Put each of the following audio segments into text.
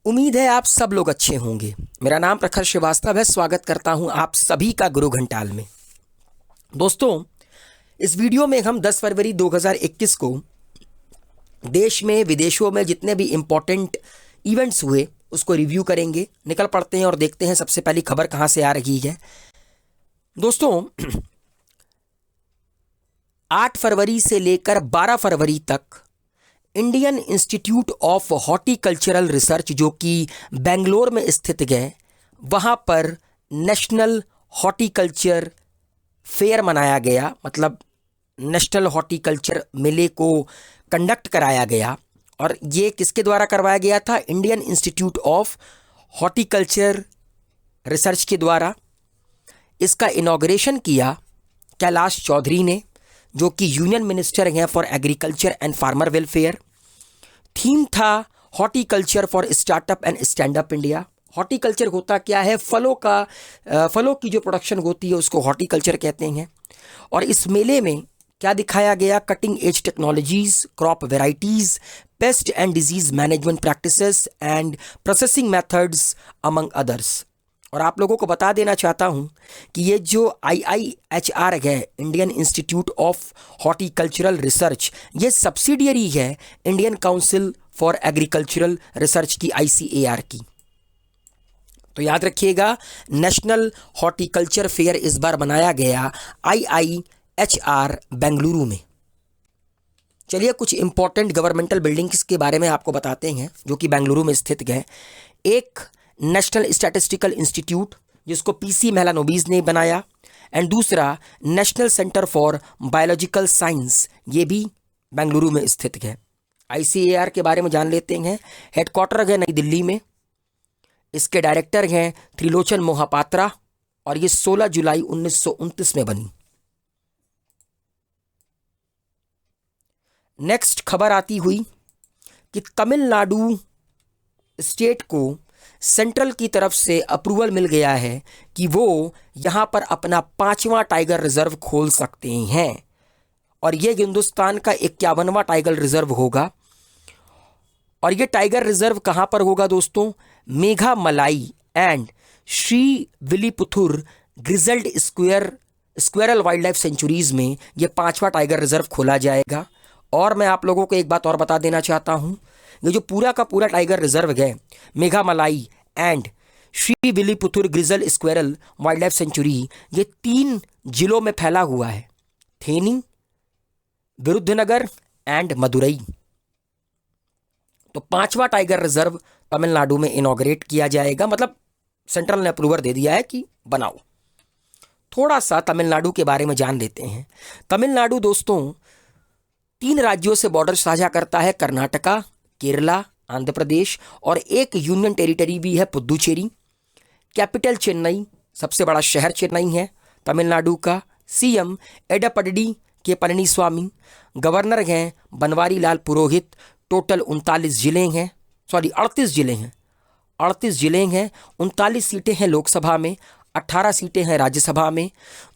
उम्मीद है आप सब लोग अच्छे होंगे। मेरा नाम प्रखर श्रीवास्तव है। स्वागत करता हूं आप सभी का गुरु घंटाल में। दोस्तों, इस वीडियो में हम 10 फरवरी 2021 को देश में विदेशों में जितने भी इम्पोर्टेंट इवेंट्स हुए उसको रिव्यू करेंगे। निकल पड़ते हैं और देखते हैं सबसे पहली खबर कहां से आ रही है। दोस्तों, 8 फरवरी से लेकर 12 फरवरी तक Indian institute of horticultural research जो कि बेंगलोर में स्थित है, वहाँ पर नेशनल हॉर्टिकल्चर फेयर मनाया गया। मतलब नेशनल हॉर्टिकल्चर मेले को कंडक्ट कराया गया। और ये किसके द्वारा करवाया गया था? Indian institute of horticulture research के द्वारा। इसका इनॉग्रेशन किया कैलाश चौधरी ने, जो कि यूनियन मिनिस्टर हैं for agriculture and farmer welfare. Theme था horticulture for startup and stand up India. Horticulture होता क्या है? फलों की जो प्रोडक्शन होती है उसको हॉर्टिकल्चर कहते हैं। और इस मेले में क्या दिखाया गया? Cutting edge technologies, crop varieties, paste and disease management practices and processing methods among others. और आप लोगों को बता देना चाहता हूं कि ये जो IIHR है, Indian institute of horticultural research, ये सब्सिडियरी है Indian council for agricultural research की, ICAR की। तो याद रखिएगा, नेशनल हॉर्टिकल्चर फेयर इस बार बनाया गया IIHR बेंगलुरु में। चलिए कुछ इंपॉर्टेंट गवर्नमेंटल बिल्डिंग्स के बारे में आपको बताते हैं जो कि बेंगलुरु में स्थित है। एक नेशनल स्टैटिस्टिकल इंस्टीट्यूट जिसको PC मेलानोबिस ने बनाया, एंड दूसरा national centre for biological science, ये भी बेंगलुरु में स्थित है। ICAR के बारे में जान लेते हैं। हेडक्वार्टर है नई दिल्ली में। इसके डायरेक्टर हैं त्रिलोचन मोहापात्रा और ये 16 जुलाई 1929 में बनी। नेक्स्ट खबर आती हुई कि तमिलनाडु स्टेट को सेंट्रल की तरफ से अप्रूवल मिल गया है कि वो यहाँ पर अपना 5वां टाइगर रिजर्व खोल सकते हैं। और ये हिंदुस्तान का 51वां टाइगर रिजर्व होगा। और ये टाइगर रिजर्व कहाँ पर होगा दोस्तों? Meghamalai and Srivilliputhur grizzled squirrel wild life sanctuaries में ये 5वां टाइगर रिजर्व खोला जाएगा। और मैं आप लोगों को एक बात और बता देना चाहता हूँ, ये जो पूरा का पूरा टाइगर रिजर्व है, Meghamalai and Srivilliputhur grizzled squirrel wild life sanctuary, ये 3 जिलों में फैला हुआ है, थेनी, विरुद्धनगर एंड मदुरई। तो 5वां टाइगर रिजर्व तमिलनाडु में इनॉग्रेट किया जाएगा। मतलब सेंट्रल ने अप्रूवल दे दिया है कि बनाओ। थोड़ा सा तमिलनाडु के बारे में जान लेते हैं। तमिलनाडु दोस्तों 3 राज्यों से बॉर्डर साझा करता है, कर्नाटका, केरला, आंध्र प्रदेश, और एक यूनियन टेरिटरी भी है, पुदुचेरी। कैपिटल चेन्नई, सबसे बड़ा शहर चेन्नई है तमिलनाडु का। CM एडप्पाडी के पलनीस्वामी। गवर्नर हैं बनवारी लाल पुरोहित। टोटल 39 जिले हैं, 38 जिले हैं। 38 जिले हैं, 39 सीटें हैं लोकसभा में, 18 सीटें हैं राज्यसभा में,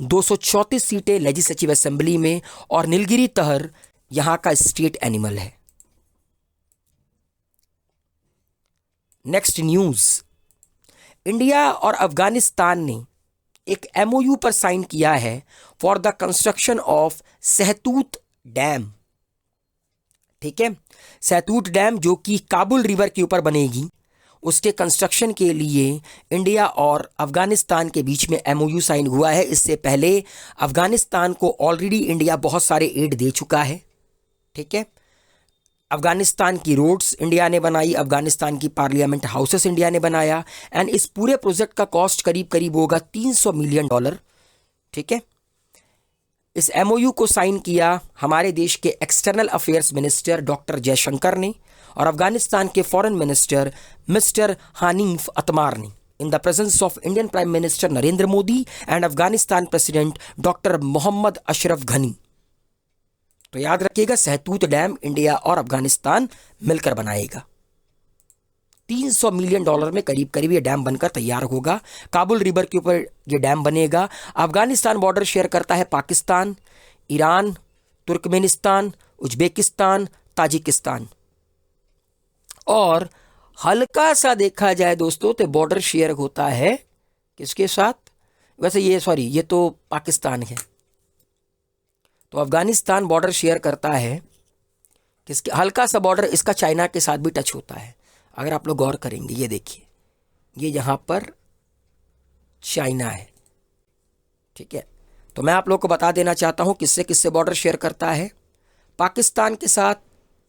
234 सीटें लेजिस्लेटिव असेंबली में। और नीलगिरी तहर यहाँ का स्टेट एनिमल है। नेक्स्ट न्यूज, इंडिया और अफगानिस्तान ने एक MOU पर साइन किया है फॉर द कंस्ट्रक्शन ऑफ सहतूत डैम। ठीक है, सहतूत डैम जो कि काबुल रिवर के ऊपर बनेगी, उसके कंस्ट्रक्शन के लिए इंडिया और अफगानिस्तान के बीच में MOU साइन हुआ है। इससे पहले अफगानिस्तान को ऑलरेडी इंडिया बहुत सारे एड दे चुका है। ठीक है, अफगानिस्तान की रोड्स इंडिया ने बनाई, अफगानिस्तान की पार्लियामेंट हाउसेस इंडिया ने बनाया, एंड इस पूरे प्रोजेक्ट का कॉस्ट करीब करीब होगा $300 मिलियन। ठीक है, इस MOU को साइन किया हमारे देश के external affairs minister doctor Jaishankar ने और अफगानिस्तान के foreign minister mister Hanif Atmar ने, in the presence of Indian prime minister Narendra Modi and Afghanistan president doctor Mohammad Ashraf Ghani. तो याद रखिएगा, सहतूत डैम इंडिया और अफगानिस्तान मिलकर बनाएगा। $300 मिलियन में करीब करीब ये डैम बनकर तैयार होगा। काबुल रिवर के ऊपर ये डैम बनेगा। अफगानिस्तान बॉर्डर शेयर करता है Pakistan, Iran, Turkmenistan, Uzbekistan, Tajikistan. और हल्का सा देखा जाए दोस्तों तो बॉर्डर शेयर होता है किसके साथ, वैसे ये तो पाकिस्तान है, तो अफगानिस्तान बॉर्डर शेयर करता है किसके, हल्का सा बॉर्डर इसका चाइना के साथ भी टच होता है। अगर आप लोग गौर करेंगे, ये देखिए, ये यहाँ पर चाइना है, ठीक है। तो मैं आप लोग को बता देना चाहता हूँ किससे किससे बॉर्डर शेयर करता है, पाकिस्तान के साथ,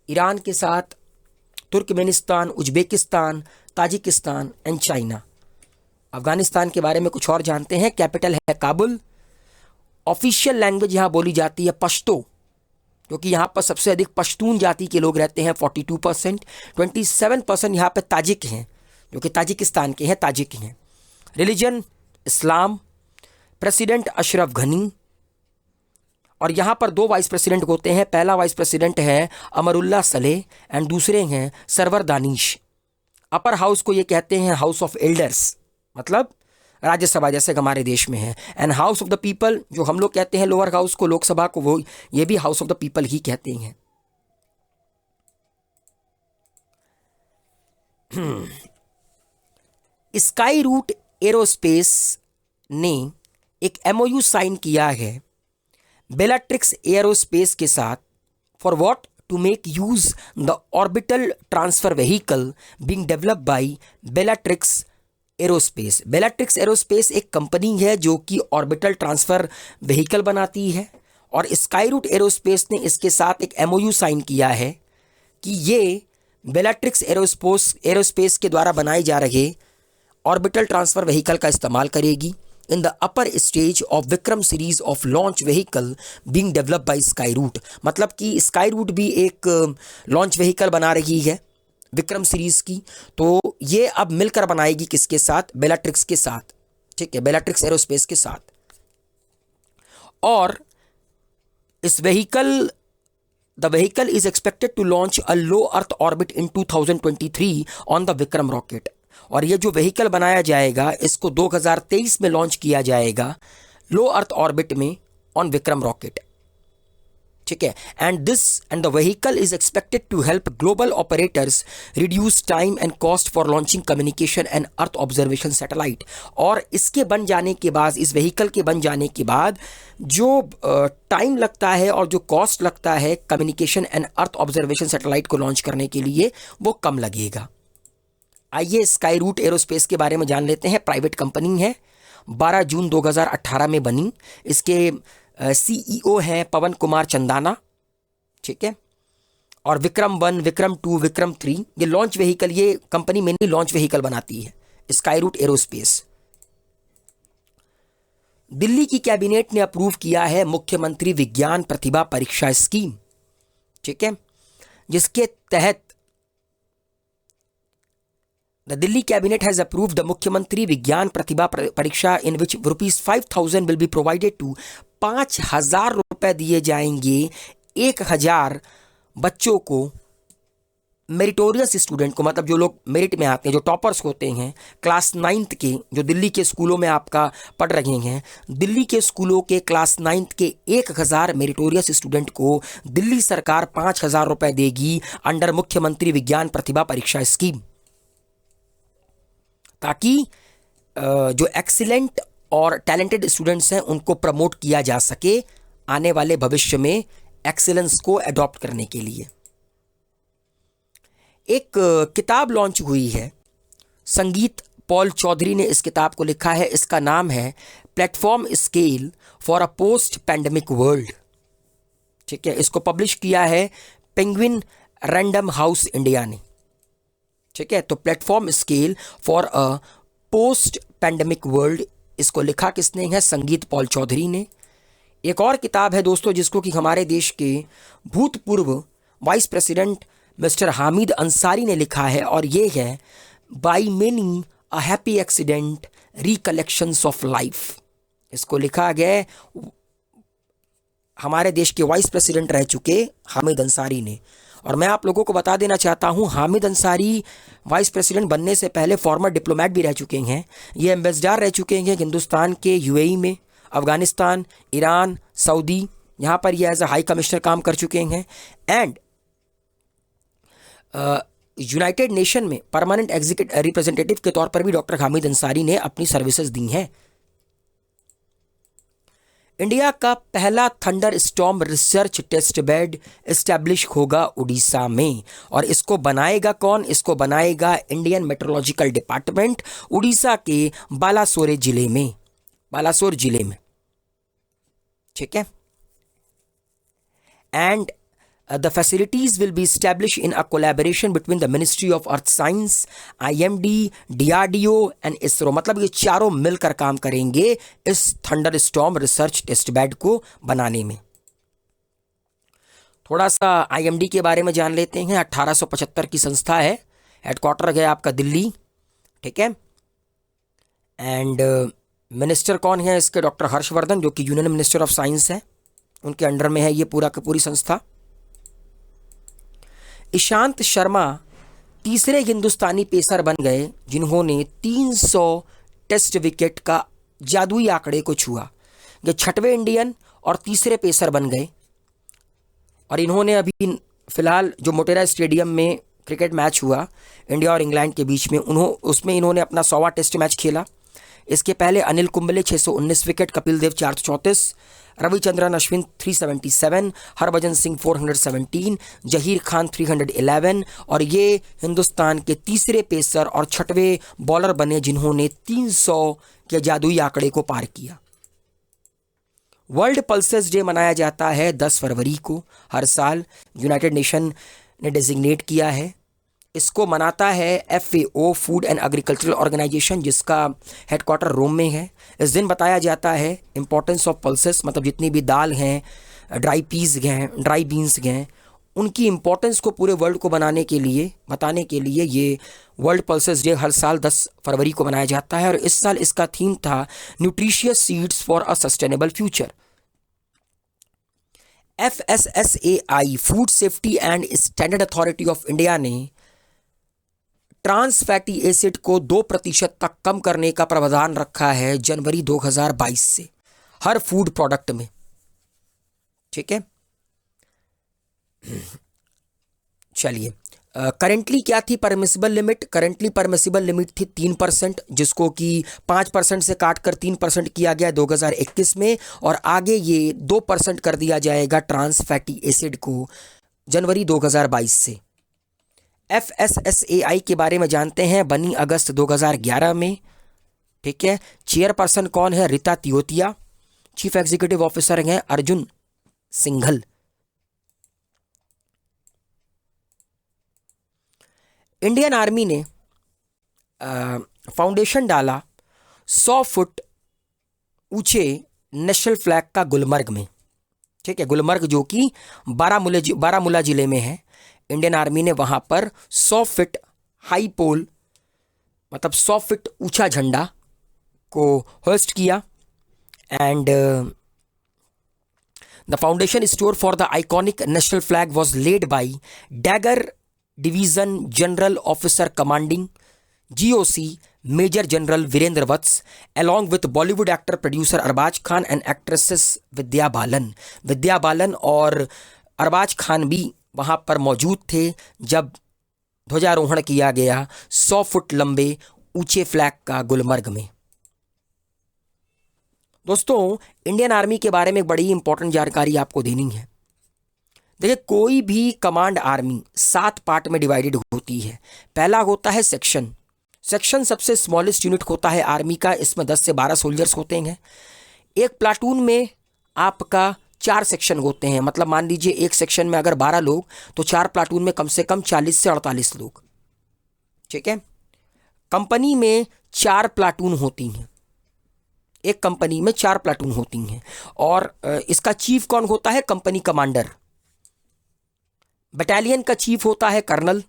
ईरान के साथ, Turkmenistan, Uzbekistan, Tajikistan and China. Afghanistan के बारे में कुछ और जानते हैं। कैपिटल है काबुल। ऑफिशियल लैंग्वेज यहाँ बोली जाती है पश्तो, क्योंकि यहाँ पर सबसे अधिक पश्तून जाति के लोग रहते हैं 42%। 27% यहाँ पे ताजिक हैं, जो कि ताजिकिस्तान के हैं, ताजिक हैं। रिलीजन इस्लाम। प्रेसिडेंट अशरफ घनी। और यहाँ पर 2 वाइस प्रेसिडेंट होते हैं। पहला वाइस प्रेसिडेंट है अमरुल्ला सलेह एंड दूसरे हैं सरवर दानिश। अपर हाउस को ये कहते हैं हाउस ऑफ एल्डर्स, मतलब राज्यसभा जैसे हमारे देश में है। And house of the people, जो हम लोग कहते हैं लोअर हाउस को, लोकसभा को, वो ये भी हाउस ऑफ द पीपल ही कहते हैं। स्काई रूट एरोस्पेस ने एक एमओयू साइन किया है बेलाट्रिक्स एरोस्पेस के साथ for what, to make use the orbital transfer vehicle being developed by Bellatrix Aerospace. Bellatrix Aerospace एक कंपनी है जो कि ऑर्बिटल ट्रांसफर व्हीकल बनाती है, और स्काई रूट एरोस्पेस ने इसके साथ एक एमओयू साइन किया है कि ये बेलाट्रिक्स एरोस्पेस के द्वारा बनाए जा रहे ऑर्बिटल ट्रांसफर व्हीकल का इस्तेमाल करेगी in the upper stage of Vikram series of launch vehicle being developed by Skyroot. मतलब कि स्काई रूट भी एक लॉन्च व्हीकल बना रही है विक्रम सीरीज की, तो ये अब मिलकर बनाएगी किसके साथ, बेलाट्रिक्स के साथ, ठीक है, बेलाट्रिक्स एरोस्पेस के साथ। और इस the vehicle is expected to launch a low earth orbit in 2023 on the Vikram rocket. और ये जो व्हीकल बनाया जाएगा इसको 2023 में लॉन्च किया जाएगा लो अर्थ ऑर्बिट में ऑन विक्रम रॉकेट, ठीक है। And the vehicle is expected to help global operators reduce time and cost for launching communication and earth observation satellite. और इसके बन जाने के बाद, इस व्हीकल के बन जाने के बाद जो टाइम लगता है और जो कॉस्ट लगता है communication and earth observation satellite को लॉन्च करने के लिए, वो कम लगेगा। आइए स्काई रूट एरोस्पेस के बारे में जान लेते हैं। प्राइवेट कंपनी है, 12 जून 2018 में बनी। इसके सीईओ हैं पवन कुमार चंदाना, ठीक है। और विक्रम 1, विक्रम 2, विक्रम 3 ये लॉन्च व्हीकल, ये कंपनी मेनली लॉन्च व्हीकल बनाती है, स्काई रूट एरोस्पेस। दिल्ली की कैबिनेट ने अप्रूव किया है मुख्यमंत्री विज्ञान प्रतिभा परीक्षा स्कीम, ठीक है, जिसके तहत The Delhi cabinet has approved the मुख्यमंत्री विज्ञान प्रतिभा परीक्षा in which ₹5,000 will be provided to 5,000 रुपए दिए जाएंगे 1,000 बच्चों को, मेरिटोरियस स्टूडेंट को, मतलब जो लोग मेरिट में आते हैं, जो टॉपर्स होते हैं क्लास 9th के, जो दिल्ली के स्कूलों में आपका पढ़ रहे हैं, दिल्ली के स्कूलों के क्लास 9th के 1,000 मेरिटोरियस स्टूडेंट को दिल्ली सरकार 5,000 रुपए देगी अंडर मुख्यमंत्री विज्ञान प्रतिभा परीक्षा स्कीम, ताकि जो एक्सीलेंट और टैलेंटेड स्टूडेंट्स हैं उनको प्रमोट किया जा सके आने वाले भविष्य में एक्सीलेंस को अडॉप्ट करने के लिए। एक किताब लॉन्च हुई है, संगीत पॉल चौधरी ने इस किताब को लिखा है। इसका नाम है platform scale for a post pandemic world, ठीक है। इसको पब्लिश किया है पेंगुइन रैंडम हाउस इंडिया ने, ठीक है। तो platform scale for a post pandemic world, इसको लिखा किसने है, संगीत पॉल चौधरी ने। एक और किताब है दोस्तों जिसको कि हमारे देश के भूतपूर्व vice president mister Hamid Ansari ने लिखा है, और ये है by many a happy accident recollections of life. इसको लिखा गया हमारे देश के वाइस प्रेसिडेंट रह चुके हामिद अंसारी ने। और मैं आप लोगों को बता देना चाहता हूं, हामिद अंसारी वाइस प्रेसिडेंट बनने से पहले फॉर्मर डिप्लोमेट भी रह चुके हैं। ये एम्बेसडर रह चुके हैं हिंदुस्तान के यूएई में, अफगानिस्तान, ईरान, सऊदी, यहाँ पर ये एज अ हाई कमिश्नर काम कर चुके हैं। एंड यूनाइटेड नेशन में परमानेंट एग्जीक्यूटिव रिप्रेजेंटेटिव के तौर पर भी डॉक्टर हामिद अंसारी ने अपनी सर्विसेज दी हैं। इंडिया का पहला thunderstorm research test bed establish होगा उड़ीसा में, और इसको बनाएगा कौन? इसको बनाएगा इंडियन मेट्रोलॉजिकल डिपार्टमेंट, उड़ीसा के बालासोर जिले में। ठीक है। And the facilities will be established in a collaboration between the Ministry of Earth Science, IMD, DRDO and ISRO। मतलब ये चारों मिलकर काम करेंगे इस thunderstorm research test bed को बनाने में। थोड़ा सा IMD के बारे में जान लेते हैं। 1875 की संस्था है, हेडक्वार्टर है आपका दिल्ली। ठीक है। एंड मिनिस्टर कौन है इसके? डॉक्टर हर्षवर्धन, जो कि यूनियन मिनिस्टर ऑफ साइंस है, उनके अंडर में है ये पूरा की पूरी संस्था। ईशांत शर्मा तीसरे हिंदुस्तानी पेसर बन गए जिन्होंने 300 टेस्ट विकेट का जादुई आंकड़े को छुआ। ये छठवें इंडियन और तीसरे पेसर बन गए, और इन्होंने अभी फिलहाल जो मोटेरा स्टेडियम में क्रिकेट मैच हुआ इंडिया और इंग्लैंड के बीच में, उसमें इन्होंने अपना 100वां टेस्ट मैच खेला। इसके पहले अनिल कुंबले 619 विकेट, कपिल देव 434, रविचंद्रन अश्विन 377, हरभजन सिंह 417, जहीर खान 311, और ये हिंदुस्तान के तीसरे पेसर और छठवें बॉलर बने जिन्होंने 300 के जादुई आंकड़े को पार किया। वर्ल्ड पल्सेस डे मनाया जाता है 10 फरवरी को हर साल, यूनाइटेड नेशन ने डेजिग्नेट किया है। इसको मनाता है FAO, food and agricultural organization, जिसका हेडक्वार्टर रोम में है। इस दिन बताया जाता है इंपॉर्टेंस ऑफ पल्सेस, मतलब जितनी भी दाल हैं, ड्राई बीन्स हैं, उनकी इंपॉर्टेंस को पूरे वर्ल्ड को बताने के लिए ये वर्ल्ड पल्सेस डे हर साल 10 फरवरी को मनाया जाता है। और इस साल इसका थीम था nutritious seeds for a sustainable future. FSSAI, food safety and standard authority of India ने ट्रांस फैटी एसिड को 2% तक कम करने का प्रावधान रखा है जनवरी 2022 से हर फूड प्रोडक्ट में। ठीक है। चलिए, करेंटली क्या थी permissible limit? Currently permissible limit थी 3%, जिसको कि 5% से काट कर 3% किया गया 2021 में, और आगे ये 2% कर दिया जाएगा ट्रांस फैटी एसिड को जनवरी 2022 से। FSSAI के बारे में जानते हैं, बनी अगस्त 2011 में। ठीक है। चेयरपर्सन कौन है? Rita Teotia. Chief executive officer हैं अर्जुन सिंघल। इंडियन आर्मी ने फाउंडेशन डाला 100 फुट ऊंचे नेशनल फ्लैग का गुलमर्ग में। ठीक है। गुलमर्ग जो कि बारामूला जिले में है। इंडियन आर्मी ने वहां पर 100 फीट हाई पोल, मतलब 100 फीट ऊंचा झंडा को होस्ट किया। And the foundation stone for the iconic national flag was laid by dagger division general officer commanding GOC major general Virendra Vats, along with Bollywood actor producer Arbaaz Khan and actresses Vidya Balan और अरबाज खान भी वहाँ पर मौजूद थे जब ध्वजारोहण किया गया 100 फुट लंबे ऊंचे फ्लैग का गुलमर्ग में। दोस्तों, इंडियन आर्मी के बारे में एक बड़ी इंपॉर्टेंट जानकारी आपको देनी है। देखिए, कोई भी कमांड आर्मी 7 पार्ट में डिवाइडेड होती है। पहला होता है सेक्शन सबसे स्मॉलेस्ट यूनिट होता है आर्मी का, इसमें 10 से 12 सोल्जर्स होते हैं। एक प्लाटून में आपका 4 सेक्शन होते हैं, मतलब मान लीजिए एक सेक्शन में अगर 12 लोग तो 4 प्लाटून में कम से कम 40 से 48 लोग। ठीक है। कंपनी में 4 प्लाटून होती हैं, एक कंपनी में 4 प्लाटून होती हैं, और इसका चीफ कौन होता है? Company commander. बटालियन का चीफ होता है कर्नल,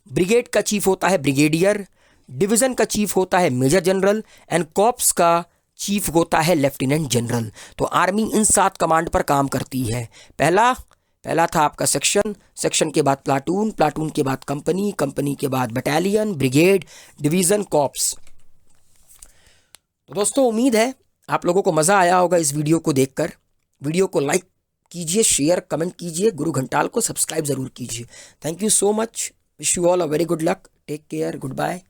ब्रिगेड का चीफ होता है ब्रिगेडियर, डिवीजन का चीफ होता है मेजर जनरल, एंड कॉर्प्स का चीफ होता है लेफ्टिनेंट जनरल। तो आर्मी इन 7 कमांड पर काम करती है। पहला था आपका सेक्शन के बाद प्लाटून के बाद कंपनी के बाद बटालियन, ब्रिगेड, डिवीजन, कॉर्प्स। तो दोस्तों, उम्मीद है आप लोगों को मज़ा आया होगा इस वीडियो को देखकर। वीडियो को लाइक कीजिए, शेयर, कमेंट कीजिए, गुरु घंटाल को सब्सक्राइब ज़रूर कीजिए। Thank you so much. Wish you all a very good luck, take care, good bye.